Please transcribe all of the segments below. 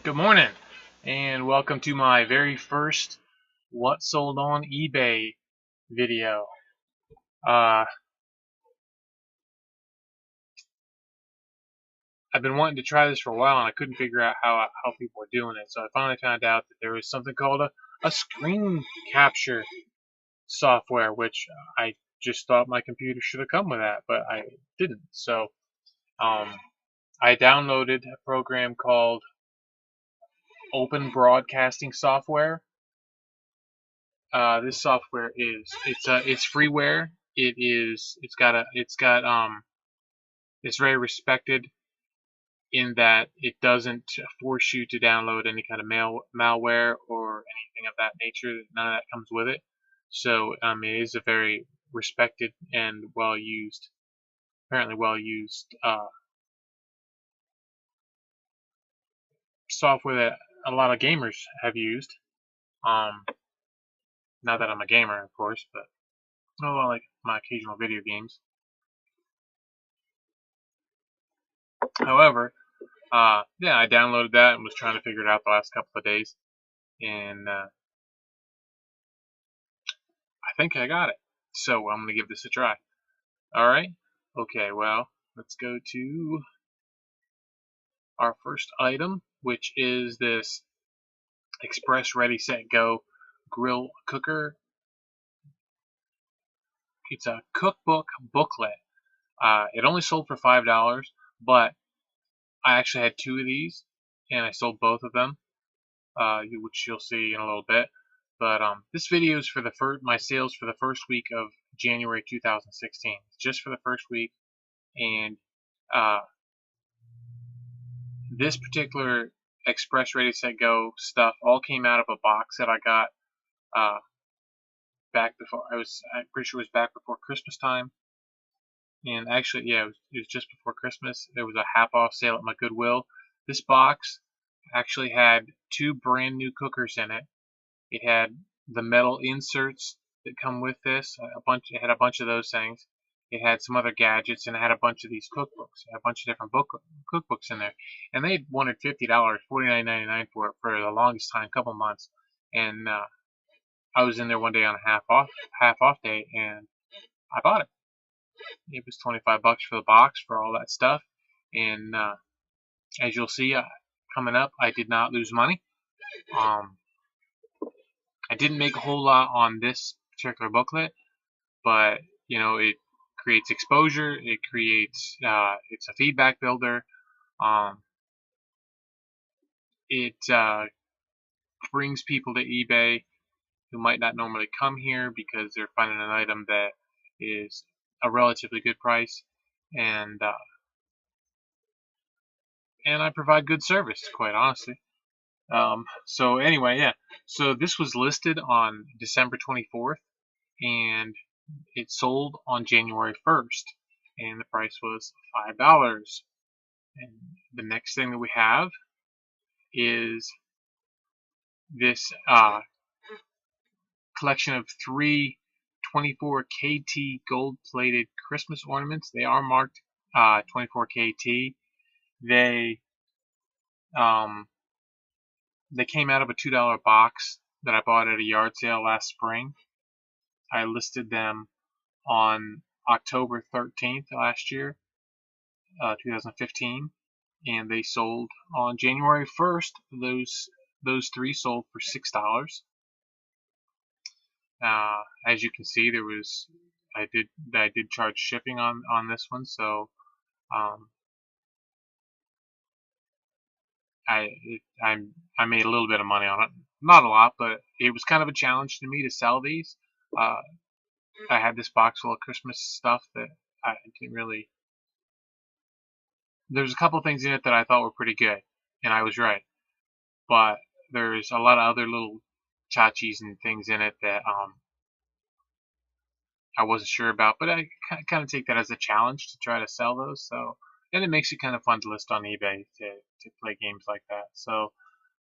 Good morning, and welcome to my very first What Sold on eBay video. I've been wanting to try this for a while, and I couldn't figure out how people were doing it. So I finally found out that there was something called a screen capture software, which I just thought my computer should have come with that, but I didn't. So I downloaded a program called Open Broadcasting Software. This software it's freeware. It's very respected in that it doesn't force you to download any kind of malware or anything of that nature. None of that comes with it. So it is a very respected and apparently well used software that a lot of gamers have used. Not that I'm a gamer, of course, but I like my occasional video games. However, I downloaded that and was trying to figure it out the last couple of days, and I think I got it. So I'm gonna give this a try. All right. Okay. Well, let's go to our first item, which is this Express Ready Set Go grill cooker. It's a cookbook booklet. It only sold for $5, but I actually had two of these, and I sold both of them, which you'll see in a little bit. But this video is for my sales for the first week of January 2016. Just for the first week, and this particular Express Ready Set Go stuff all came out of a box that I got back before I'm pretty sure it was back before Christmas time. And actually, yeah, it was just before Christmas. There was a half-off sale at my Goodwill. This box actually had two brand new cookers in it. It had the metal inserts that come with this. It had a bunch of those things. It had some other gadgets, and it had a bunch of these cookbooks. It had a bunch of different cookbooks in there. And they wanted $50, $49.99 for it for the longest time, couple months. And I was in there one day on a half off day, and I bought it. It was $25 for the box for all that stuff. And as you'll see coming up, I did not lose money. I didn't make a whole lot on this particular booklet, but it creates exposure. It creates it's a feedback builder. It brings people to eBay who might not normally come here because they're finding an item that is a relatively good price, and I provide good service, quite honestly. So anyway, yeah. So this was listed on December 24th, and it sold on January 1st, and the price was $5. And the next thing that we have is this collection of three 24 KT gold-plated Christmas ornaments. They are marked 24 KT. They came out of a $2 box that I bought at a yard sale last spring. I listed them on October 13th last year, 2015, and they sold on January 1st. Those three sold for $6. As you can see, I did charge shipping on this one, so I made a little bit of money on it. Not a lot, but it was kind of a challenge to me to sell these. I had this box full of Christmas stuff that I didn't really. There's a couple things in it that I thought were pretty good, and I was right. But there's a lot of other little tchotchkes and things in it that I wasn't sure about. But I kind of take that as a challenge to try to sell those. So, and it makes it kind of fun to list on eBay to play games like that. So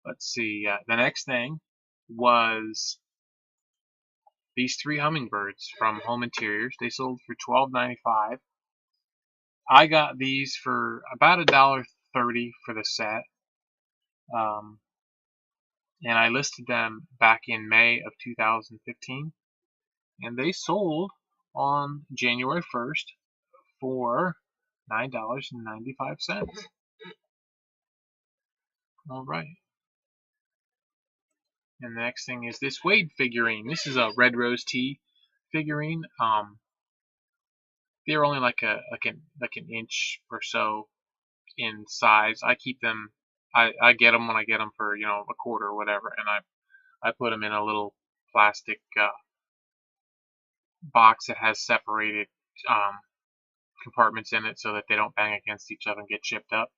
let's see. The next thing was these three hummingbirds from Home Interiors. They sold for $12.95. I got these for about $1.30 for the set. And I listed them back in May of 2015, and they sold on January 1st for $9.95. All right. And the next thing is this Wade figurine. This is a Red Rose Tea figurine. They're only like an inch or so in size. I keep them. I get them when I get them for a quarter or whatever, and I put them in a little plastic box that has separated compartments in it so that they don't bang against each other and get chipped up.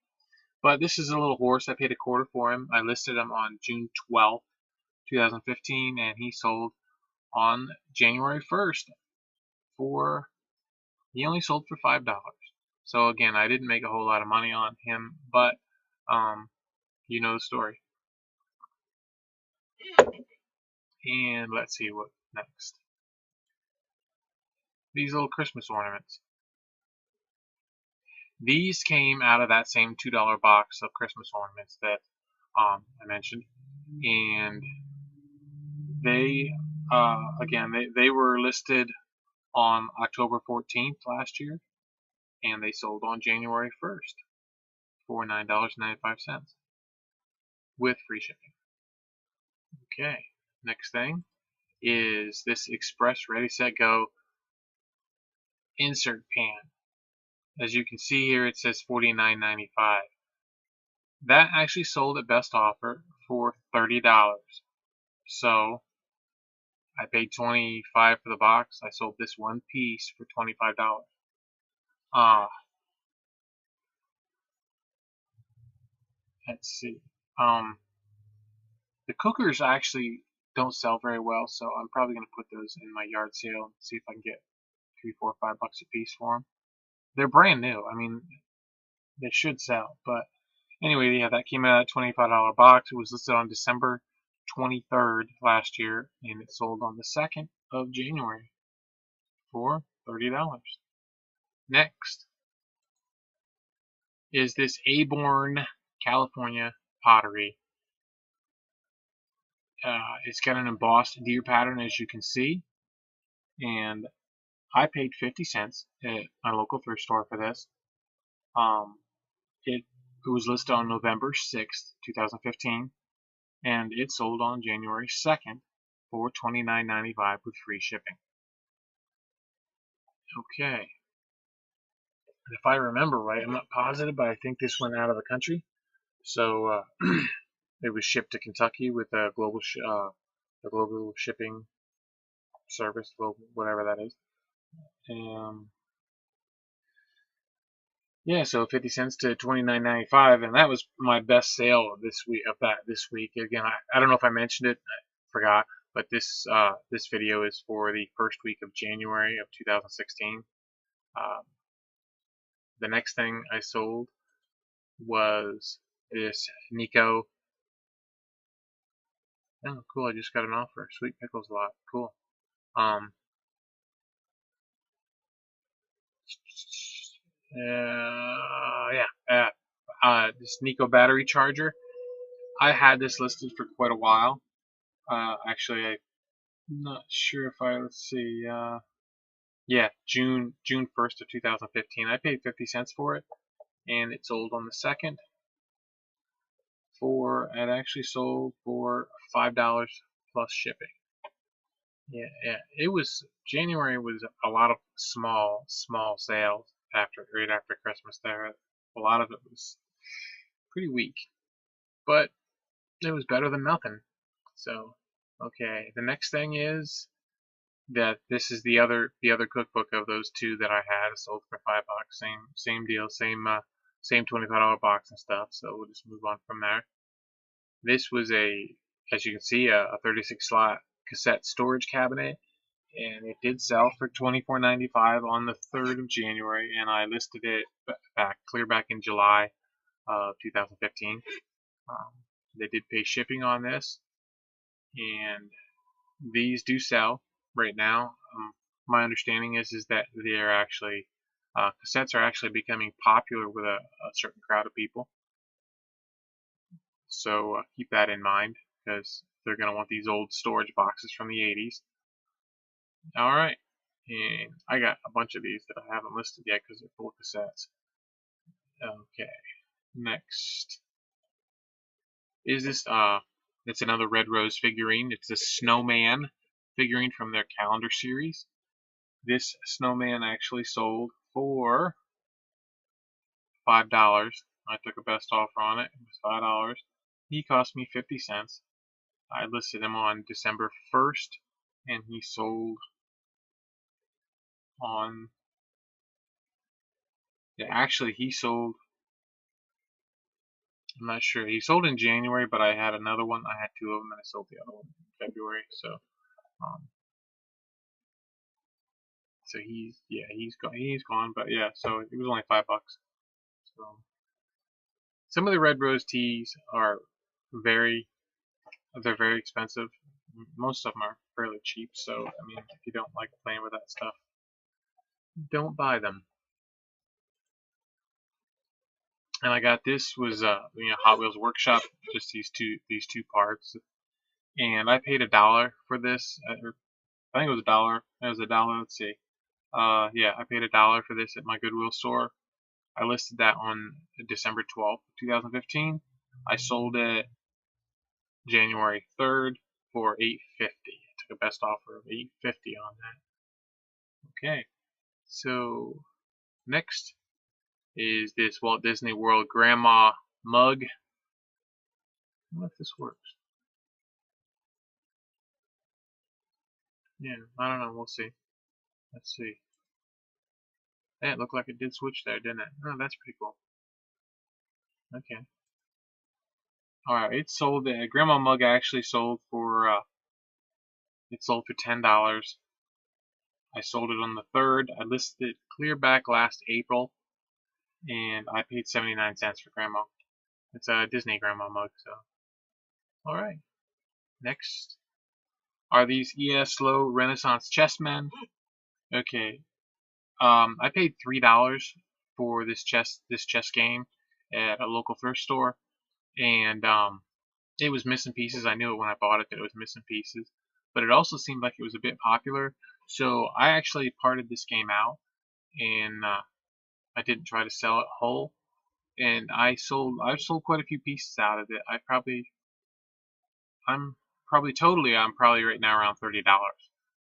But this is a little horse. I paid a quarter for him. I listed him on June 12th, 2015, and he sold on January 1st he only sold for $5. So again, I didn't make a whole lot of money on him, but you know the story. And let's see what next. These little Christmas ornaments. These came out of that same $2 box of Christmas ornaments that I mentioned, and they again they were listed on October 14th last year, and they sold on January 1st for $9.95 with free shipping. Okay, next thing is this Express Ready Set Go insert pan. As you can see here, it says $49.95. That actually sold at best offer for $30. So I paid $25 for the box. I sold this one piece for $25. Let's see. The cookers actually don't sell very well, so I'm probably going to put those in my yard sale and see if I can get $3, $4, $5 a piece for them. They're brand new. I mean, they should sell. But anyway, yeah, that came out at $25 box. It was listed on December 23rd last year, and it sold on the 2nd of January for $30. Next is this Aborn California Pottery. It's got an embossed deer pattern, as you can see, and I paid 50 cents at my local thrift store for this. It was listed on November 6th, 2015, and it sold on January 2nd for $29.95 with free shipping. Okay. If I remember right, I'm not positive, but I think this went out of the country. So it was shipped to Kentucky with a global shipping service, whatever that is. Yeah, so 50 cents to $29.95, and that was my best sale this week. Again, I don't know if I mentioned it, I forgot, but this video is for the first week of January of 2016. The next thing I sold was this Nico. Oh, cool! I just got an offer. Sweet pickles a lot. Cool. This Nico battery charger. I had this listed for quite a while. Actually, I'm not sure if let's see. Yeah, June 1st of 2015. I paid 50 cents for it, and it sold on the 2nd it actually sold for $5 plus shipping. Yeah, January was a lot of small sales right after Christmas there. A lot of it was pretty weak, but it was better than nothing. So, okay, the next thing is that this is the other cookbook of those two that I had. Sold for $5. Same deal, same $25 box and stuff. So we'll just move on from there. This was as you can see, a 36 slot cassette storage cabinet, and it did sell for $24.95 on the 3rd of January, and I listed it clear back in July of 2015. They did pay shipping on this, and these do sell right now. My understanding is that they're actually cassettes are actually becoming popular with a certain crowd of people. So keep that in mind because they're going to want these old storage boxes from the 80s. All right, and I got a bunch of these that I haven't listed yet because they're full of cassettes. Okay, next is this. It's another Red Rose figurine. It's a Snowman figurine from their calendar series. This snowman actually sold for $5. I took a best offer on it. It was $5. He cost me 50 cents. I listed him on December 1st, and he sold on. Yeah, actually, he sold. I'm not sure. He sold in January, but I had another one. I had two of them, and I sold the other one in February. Um, so he's gone. But yeah, so it was only $5. So some of the Red Rose tees are they're very expensive. Most of them are fairly cheap. So I mean, if you don't like playing with that stuff, don't buy them. And I got this was Hot Wheels Workshop, just these two parts, and I paid $1 for this. I think it was $1. It was $1. Let's see. Yeah, I paid $1 for this at my Goodwill store. I listed that on December 12th, 2015. I sold it January 3rd for $8.50. I took a best offer of $8.50 on that. Okay, so next is this Walt Disney World Grandma mug. I wonder if this works. Yeah, I don't know. We'll see. Let's see. Yeah, it looked like it did switch there, didn't it? Oh, that's pretty cool. Okay. Alright, it sold. The Grandma mug actually sold for. It sold for $10. I sold it on the 3rd. I listed it clear back last April, and I paid 79 cents for Grandma. It's a Disney Grandma mug. So, all right. Next are these ES Low Renaissance Chessmen. Okay. I paid $3 for this chess game at a local thrift store, and it was missing pieces. I knew it when I bought it that it was missing pieces, but it also seemed like it was a bit popular. So I actually parted this game out, and I didn't try to sell it whole. And I've sold quite a few pieces out of it. I'm probably right now around $30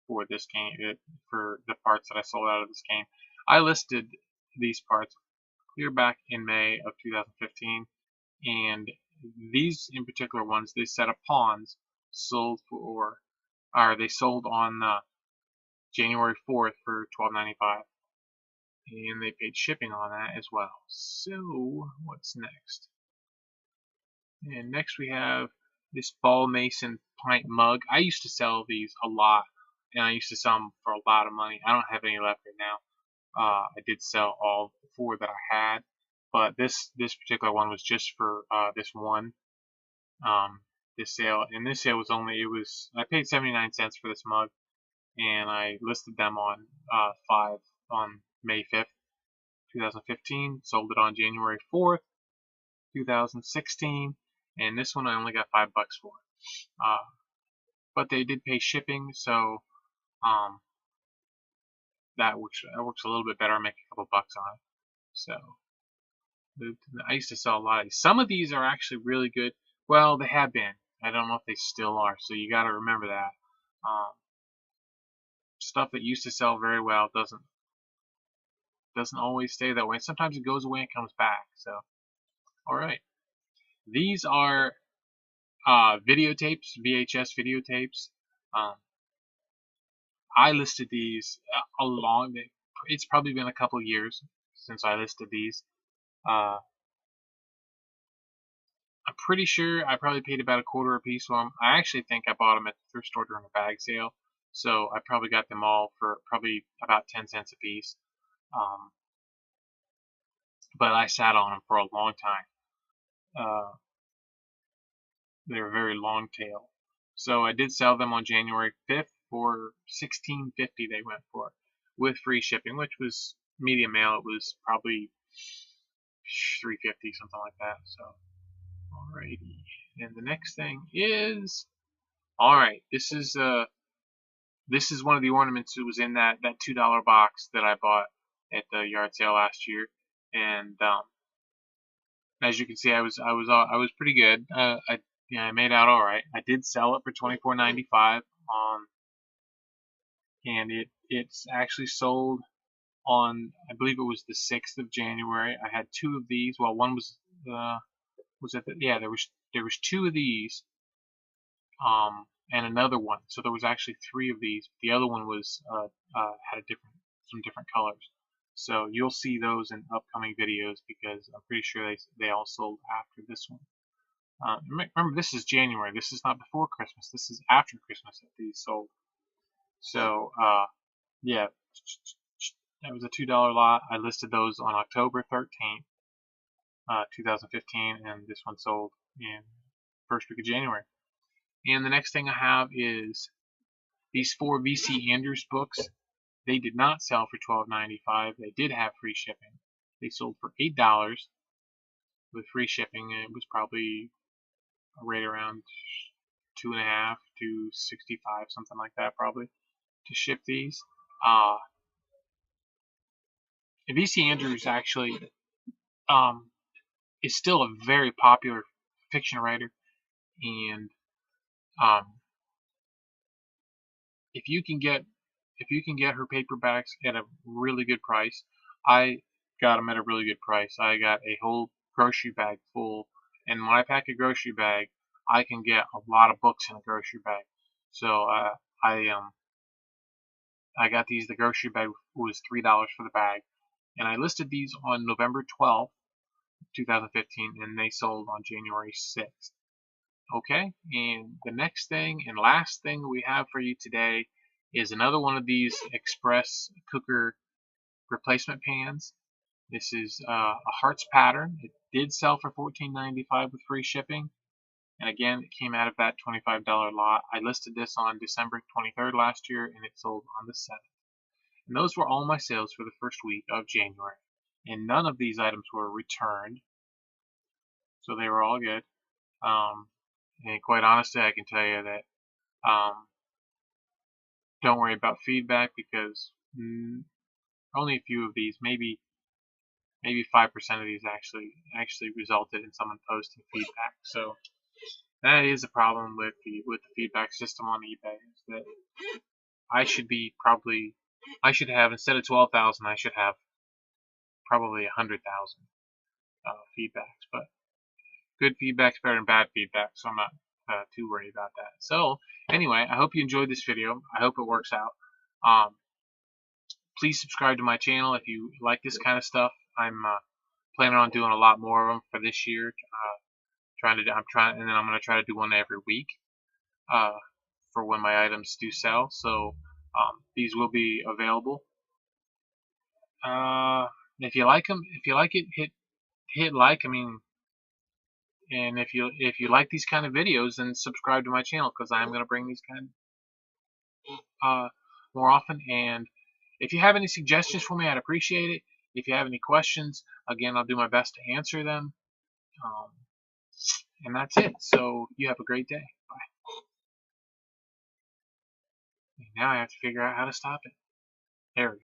for this game, for the parts that I sold out of this game. I listed these parts clear back in May of 2015, and these in particular ones, they set of pawns sold for, or they sold on January 4th for $12.95, and they paid shipping on that as well. So what's next? And next we have this Ball Mason Pint Mug. I used to sell these a lot, and I used to sell them for a lot of money. I don't have any left right now. I did sell all 4 that I had, but this particular one was just for this one this sale. And this sale was I paid 79 cents for this mug, and I listed them on May 5th, 2015. Sold it on January 4th, 2016, and this one I only got $5 for. But they did pay shipping, so that works a little bit better. I make a couple bucks on it. So I used to sell a lot of these. Some of these are actually really good. Well, they have been. I don't know if they still are. So you got to remember that. Stuff that used to sell very well doesn't always stay that way. Sometimes it goes away and comes back. So, all right. These are videotapes, VHS videotapes. I listed these it's probably been a couple years since I listed these. I'm pretty sure I probably paid about $1 a piece for them. I actually think I bought them at the thrift store during a bag sale, so I probably got them all for probably about 10 cents a piece. But I sat on them for a long time. They're very long tail. So I did sell them on January 5th for $16.50 they went for, with free shipping, which was medium mail. It was probably $3.50, something like that. So, all Alrighty, and the next thing is, alright, this is one of the ornaments that was in that $2 box that I bought at the yard sale last year, and as you can see, I was pretty good. I made out all right. I did sell it for $24.95 and it's actually sold on, I believe it was the 6th of January. I had two of these. Well, one was it? Yeah, there was two of these, and another one. So there was actually three of these. The other one was had some different colors. So you'll see those in upcoming videos because I'm pretty sure they all sold after this one. Remember, this is January. This is not before Christmas. This is after Christmas that these sold. So yeah, that was a $2 lot. I listed those on October 13th, 2015, and this one sold in first week of January. And the next thing I have is these 4 VC Andrews books. They did not sell for $12.95. They did have free shipping. They sold for $8 with free shipping, and it was probably right around $2.50 to $65, something like that, probably, to ship these. VC Andrews actually is still a very popular fiction writer, and if you can get her paperbacks at a really good price, I got them at a really good price. I got a whole grocery bag full, and when I pack a grocery bag, I can get a lot of books in a grocery bag. So I got these. The grocery bag was $3 for the bag, and I listed these on November 12th, 2015, and they sold on January 6th. Okay, and the next thing and last thing we have for you today is another one of these express cooker replacement pans. This is a Harts pattern. It did sell for $14.95 with free shipping, and again, it came out of that $25 lot. I listed this on December 23rd last year, and it sold on the 7th. And those were all my sales for the first week of January, and none of these items were returned, so they were all good. And quite honestly, I can tell you that don't worry about feedback because only a few of these, maybe 5% of these actually resulted in someone posting feedback. So that is a problem with the feedback system on eBay. Is that I should have, instead of 12,000, I should have probably 100,000 feedbacks. But good feedback's better than bad feedback, so I'm not too worried about that. So anyway, I hope you enjoyed this video. I hope it works out. Please subscribe to my channel if you like this kind of stuff. I'm planning on doing a lot more of them for this year. And then I'm going to try to do one every week for when my items do sell. So these will be available. If you like them, if you like it, hit like. I mean, and if you like these kind of videos, then subscribe to my channel because I'm going to bring these kind more often. And if you have any suggestions for me, I'd appreciate it. If you have any questions, again, I'll do my best to answer them. And that's it. So you have a great day. Bye. And now I have to figure out how to stop it. There we go.